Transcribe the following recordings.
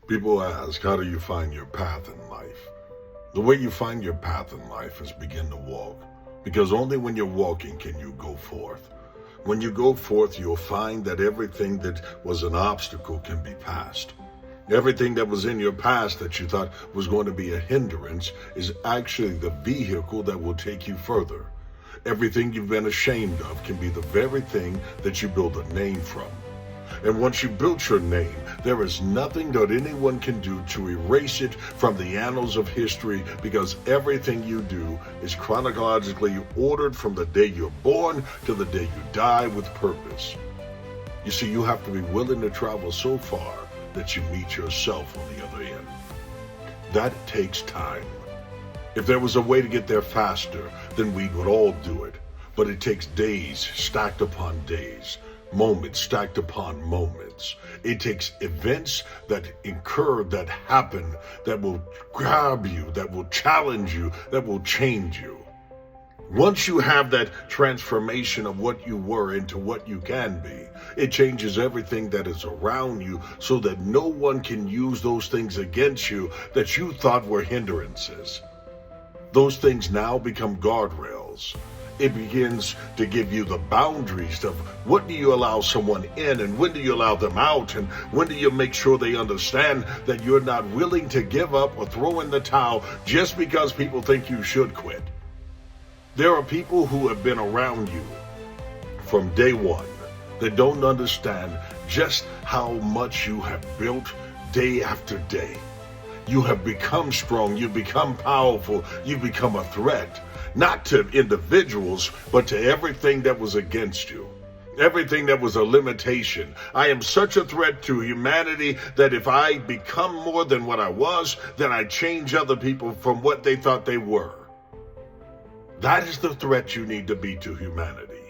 People ask, how do you find your path in life? The way you find your path in life is begin to walk. Because only when you're walking can you go forth. When you go forth, you'll find that everything that was an obstacle can be passed. Everything that was in your past that you thought was going to be a hindrance is actually the vehicle that will take you further. Everything you've been ashamed of can be the very thing that you build a name from. And once you built your name, there is nothing that anyone can do to erase it from the annals of history, because everything you do is chronologically ordered from the day you're born to the day you die with purpose. You see, you have to be willing to travel so far that you meet yourself on the other end. That takes time. If there was a way to get there faster, then we would all do it. But it takes days stacked upon days. Moments stacked upon moments. It takes events that occur, that happen, that will grab you, that will challenge you, that will change you. Once you have that transformation of what you were into what you can be, it changes everything that is around you so that no one can use those things against you that you thought were hindrances. Those things now become guardrails. It begins to give you the boundaries of what do you allow someone in and when do you allow them out, and when do you make sure they understand that you're not willing to give up or throw in the towel just because people think you should quit. There are people who have been around you from day one that don't understand just how much you have built day after day. You have become strong, you become powerful, you become a threat. Not to individuals, but to everything that was against you. Everything that was a limitation. I am such a threat to humanity that if I become more than what I was, then I change other people from what they thought they were. That is the threat you need to be to humanity.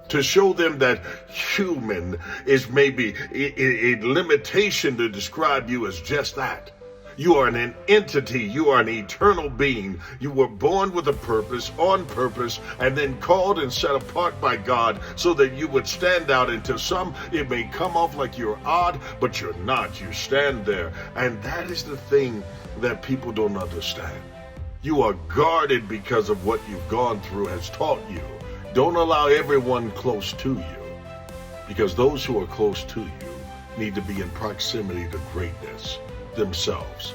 To show them that human is maybe a limitation to describe you as just that. You are an entity. You are an eternal being. You were born with a purpose, on purpose, and then called and set apart by God so that you would stand out. And to some, it may come off like you're odd, but you're not. You stand there. And that is the thing that people don't understand. You are guarded because of what you've gone through has taught you. Don't allow everyone close to you, because those who are close to you need to be in proximity to greatness themselves.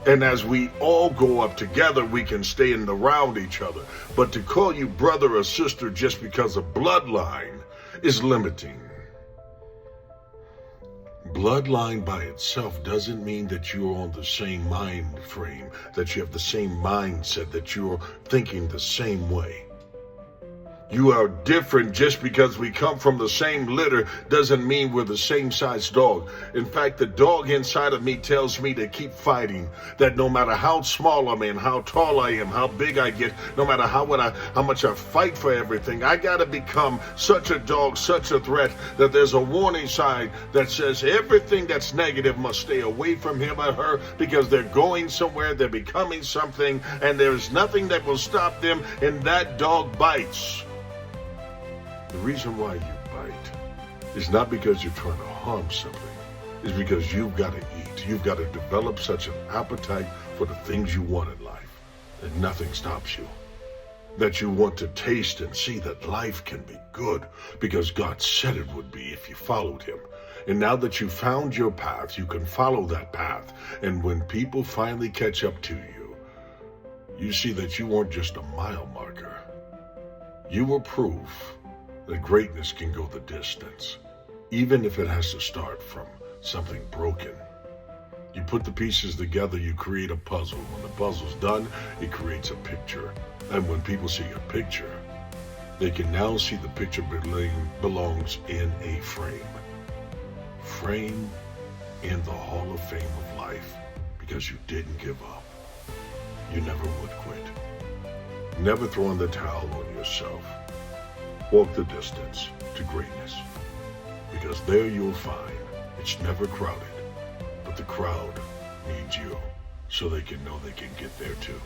And as we all go up together, we can stay in around each other. But to call you brother or sister just because of bloodline is limiting. Bloodline by itself doesn't mean that you're on the same mind frame, that you have the same mindset, that you're thinking the same way. You are different. Just because we come from the same litter doesn't mean we're the same size dog. In fact, the dog inside of me tells me to keep fighting, that no matter how small I am, how tall I am, how big I get, no matter how much I fight for everything, I got to become such a dog, such a threat, that there's a warning sign that says everything that's negative must stay away from him or her, because they're going somewhere, they're becoming something, and there's nothing that will stop them, and that dog bites. The reason why you bite is not because you're trying to harm something. It's because you've got to eat. You've got to develop such an appetite for the things you want in life that nothing stops you. That you want to taste and see that life can be good because God said it would be if you followed him. And now that you found your path, you can follow that path. And when people finally catch up to you, you see that you weren't just a mile marker. You were proof that greatness can go the distance, even if it has to start from something broken. You put the pieces together, you create a puzzle. When the puzzle's done, it creates a picture. And when people see a picture, they can now see the picture belongs in a frame. Frame in the Hall of Fame of life, because you didn't give up. You never would quit. Never throwing the towel on yourself. Walk the distance to greatness, because there you'll find it's never crowded, but the crowd needs you so they can know they can get there too.